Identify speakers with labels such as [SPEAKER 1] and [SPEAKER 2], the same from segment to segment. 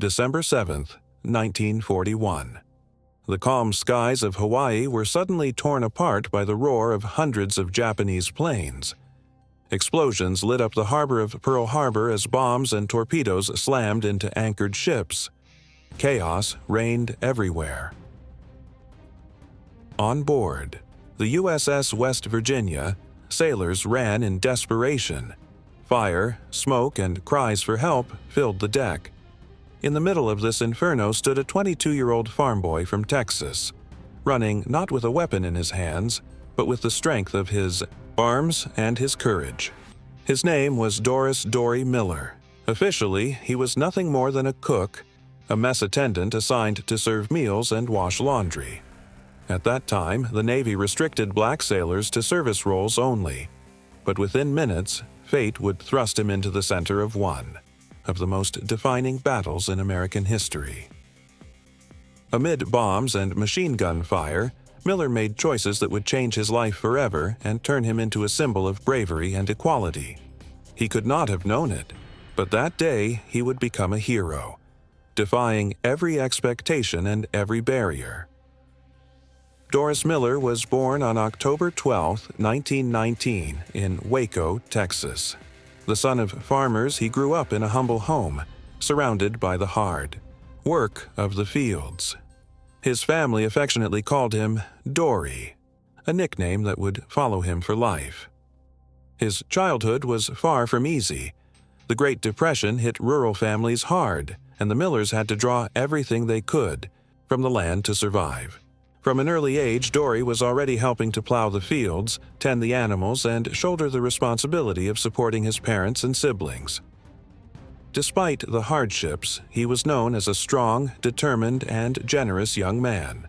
[SPEAKER 1] December 7, 1941. The calm skies of Hawaii were suddenly torn apart by the roar of hundreds of Japanese planes. Explosions lit up the harbor of Pearl Harbor as bombs and torpedoes slammed into anchored ships. Chaos reigned everywhere. On board the USS West Virginia, sailors ran in desperation. Fire, smoke, and cries for help filled the deck. In the middle of this inferno stood a 22-year-old farm boy from Texas, running not with a weapon in his hands, but with the strength of his arms and his courage. His name was Dorie Miller. Officially, he was nothing more than a cook, a mess attendant assigned to serve meals and wash laundry. At that time, the Navy restricted black sailors to service roles only, but within minutes, fate would thrust him into the center of one of the most defining battles in American history. Amid bombs and machine gun fire, Miller made choices that would change his life forever and turn him into a symbol of bravery and equality. He could not have known it, but that day he would become a hero, defying every expectation and every barrier. Doris Miller was born on October 12, 1919, in Waco, Texas. The son of farmers, he grew up in a humble home, surrounded by the hard work of the fields. His family affectionately called him Dorie, a nickname that would follow him for life. His childhood was far from easy. The Great Depression hit rural families hard, and the Millers had to draw everything they could from the land to survive. From an early age, Dorie was already helping to plow the fields, tend the animals, and shoulder the responsibility of supporting his parents and siblings. Despite the hardships, he was known as a strong, determined, and generous young man.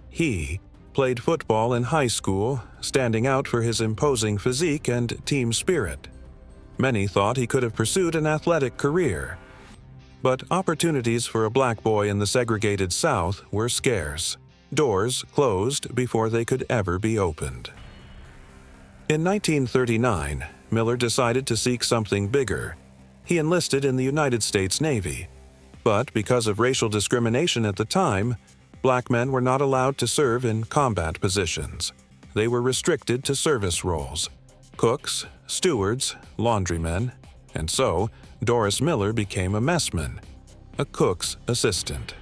[SPEAKER 1] He played football in high school, standing out for his imposing physique and team spirit. Many thought he could have pursued an athletic career, but opportunities for a black boy in the segregated South were scarce. Doors closed before they could ever be opened. In 1939, Miller decided to seek something bigger. He enlisted in the United States Navy, but because of racial discrimination at the time, black men were not allowed to serve in combat positions. They were restricted to service roles: cooks, stewards, laundrymen, and so Doris Miller became a messman, a cook's assistant.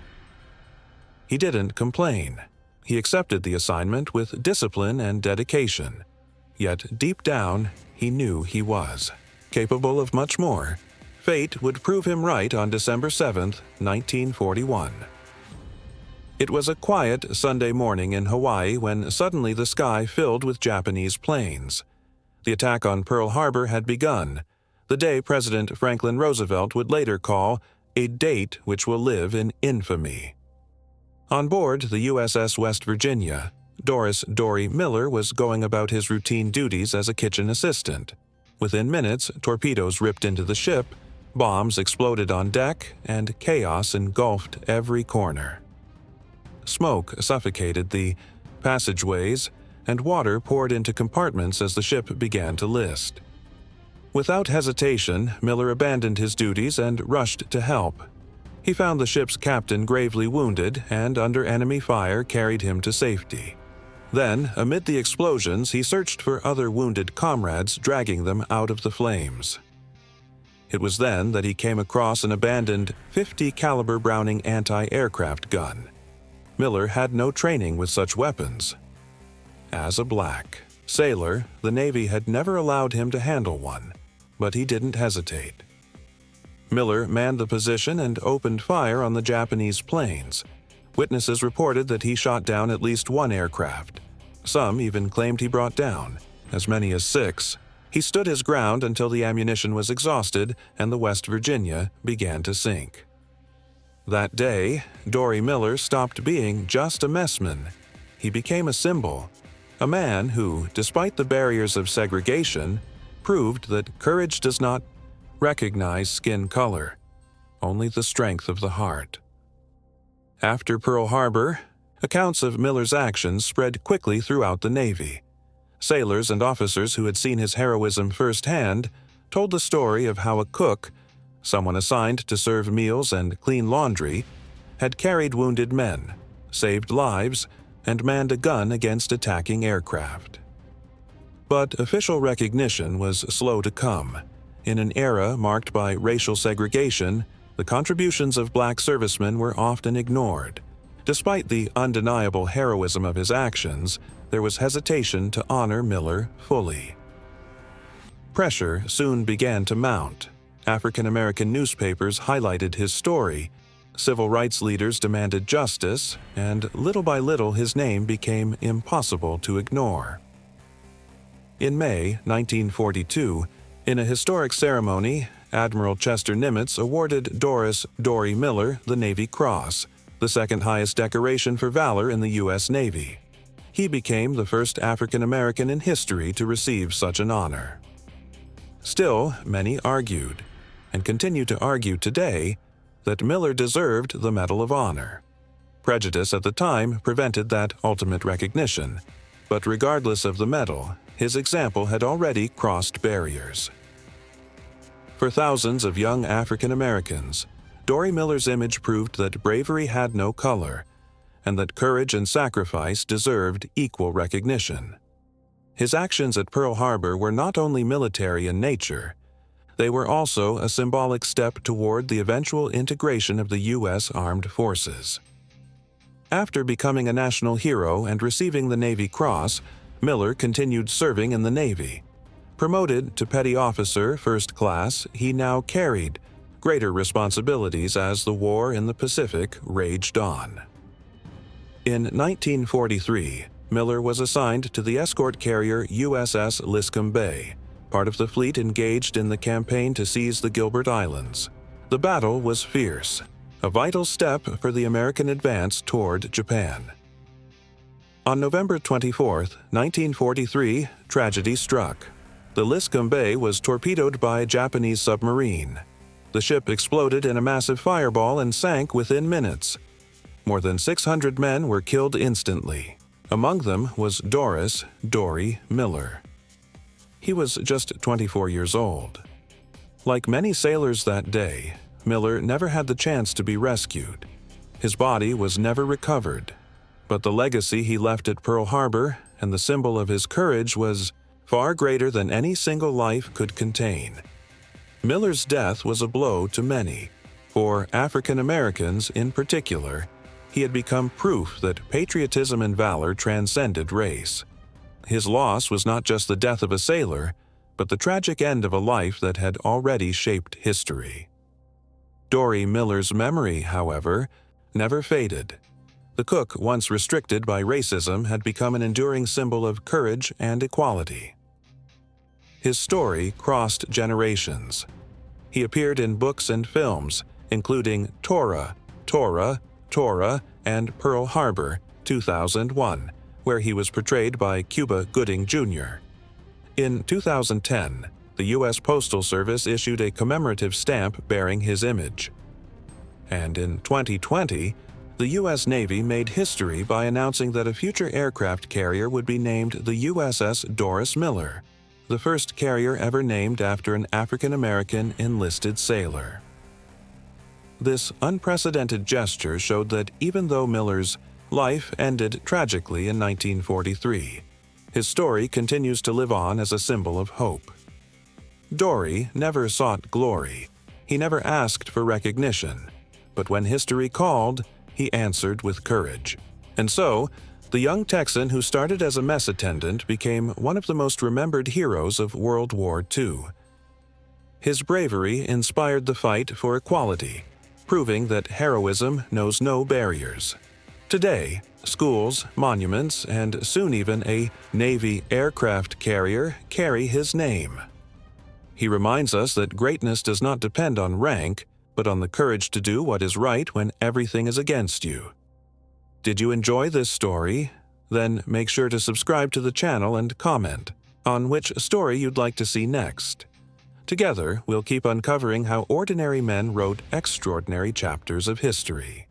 [SPEAKER 1] He didn't complain. He accepted the assignment with discipline and dedication. Yet deep down, he knew he was capable of much more. Fate would prove him right on December 7, 1941. It was a quiet Sunday morning in Hawaii when suddenly the sky filled with Japanese planes. The attack on Pearl Harbor had begun, the day President Franklin Roosevelt would later call a date which will live in infamy. On board the USS West Virginia, Dorie Miller was going about his routine duties as a kitchen assistant. Within minutes, torpedoes ripped into the ship, bombs exploded on deck, and chaos engulfed every corner. Smoke suffocated the passageways, and water poured into compartments as the ship began to list. Without hesitation, Miller abandoned his duties and rushed to help. He found the ship's captain gravely wounded and, under enemy fire, carried him to safety. Then, amid the explosions, he searched for other wounded comrades, dragging them out of the flames. It was then that he came across an abandoned .50 caliber Browning anti-aircraft gun. Miller had no training with such weapons. As a black sailor, the Navy had never allowed him to handle one, but he didn't hesitate. Miller manned the position and opened fire on the Japanese planes. Witnesses reported that he shot down at least one aircraft. Some even claimed he brought down as many as 6. He stood his ground until the ammunition was exhausted and the West Virginia began to sink. That day, Dorie Miller stopped being just a messman. He became a symbol, a man who, despite the barriers of segregation, proved that courage does not recognize skin color, only the strength of the heart. After Pearl Harbor, accounts of Miller's actions spread quickly throughout the Navy. Sailors and officers who had seen his heroism firsthand told the story of how a cook someone assigned to serve meals and clean laundry, had carried wounded men, saved lives, and manned a gun against attacking aircraft. But official recognition was slow to come. In an era marked by racial segregation, the contributions of black servicemen were often ignored. Despite the undeniable heroism of his actions, there was hesitation to honor Miller fully. Pressure soon began to mount. African American newspapers highlighted his story, civil rights leaders demanded justice, and little by little his name became impossible to ignore. In May 1942, in a historic ceremony, Admiral Chester Nimitz awarded Dorie Miller the Navy Cross, the second highest decoration for valor in the U.S. Navy. He became the first African American in history to receive such an honor. Still, many argued, and continue to argue today, that Miller deserved the Medal of Honor. Prejudice at the time prevented that ultimate recognition, but regardless of the medal, his example had already crossed barriers. For thousands of young African Americans, Dorie Miller's image proved that bravery had no color, and that courage and sacrifice deserved equal recognition. His actions at Pearl Harbor were not only military in nature, they were also a symbolic step toward the eventual integration of the U.S. Armed Forces. After becoming a national hero and receiving the Navy Cross, Miller continued serving in the Navy. Promoted to petty officer, first class, he now carried greater responsibilities as the war in the Pacific raged on. In 1943, Miller was assigned to the escort carrier USS Liscome Bay, part of the fleet engaged in the campaign to seize the Gilbert Islands. The battle was fierce, a vital step for the American advance toward Japan. On November 24, 1943, tragedy struck. The Liscome Bay was torpedoed by a Japanese submarine. The ship exploded in a massive fireball and sank within minutes. More than 600 men were killed instantly. Among them was Dorie Miller. He was just 24 years old. Like many sailors that day, Miller never had the chance to be rescued. His body was never recovered, but the legacy he left at Pearl Harbor and the symbol of his courage was far greater than any single life could contain. Miller's death was a blow to many. For African Americans in particular, he had become proof that patriotism and valor transcended race. His loss was not just the death of a sailor, but the tragic end of a life that had already shaped history. Dorie Miller's memory, however, never faded. The cook, once restricted by racism, had become an enduring symbol of courage and equality. His story crossed generations. He appeared in books and films, including Tora, and Pearl Harbor, 2001, where he was portrayed by Cuba Gooding Jr. In 2010, the U.S. Postal Service issued a commemorative stamp bearing his image. And in 2020, the U.S. Navy made history by announcing that a future aircraft carrier would be named the USS Doris Miller, the first carrier ever named after an African-American enlisted sailor. This unprecedented gesture showed that even though Miller's life ended tragically in 1943, his story continues to live on as a symbol of hope. Dorie never sought glory. He never asked for recognition. But when history called, he answered with courage. And so, the young Texan who started as a mess attendant became one of the most remembered heroes of World War II. His bravery inspired the fight for equality, proving that heroism knows no barriers. Today, schools, monuments, and soon even a Navy aircraft carrier carry his name. He reminds us that greatness does not depend on rank, but on the courage to do what is right when everything is against you. Did you enjoy this story? Then make sure to subscribe to the channel and comment on which story you'd like to see next. Together, we'll keep uncovering how ordinary men wrote extraordinary chapters of history.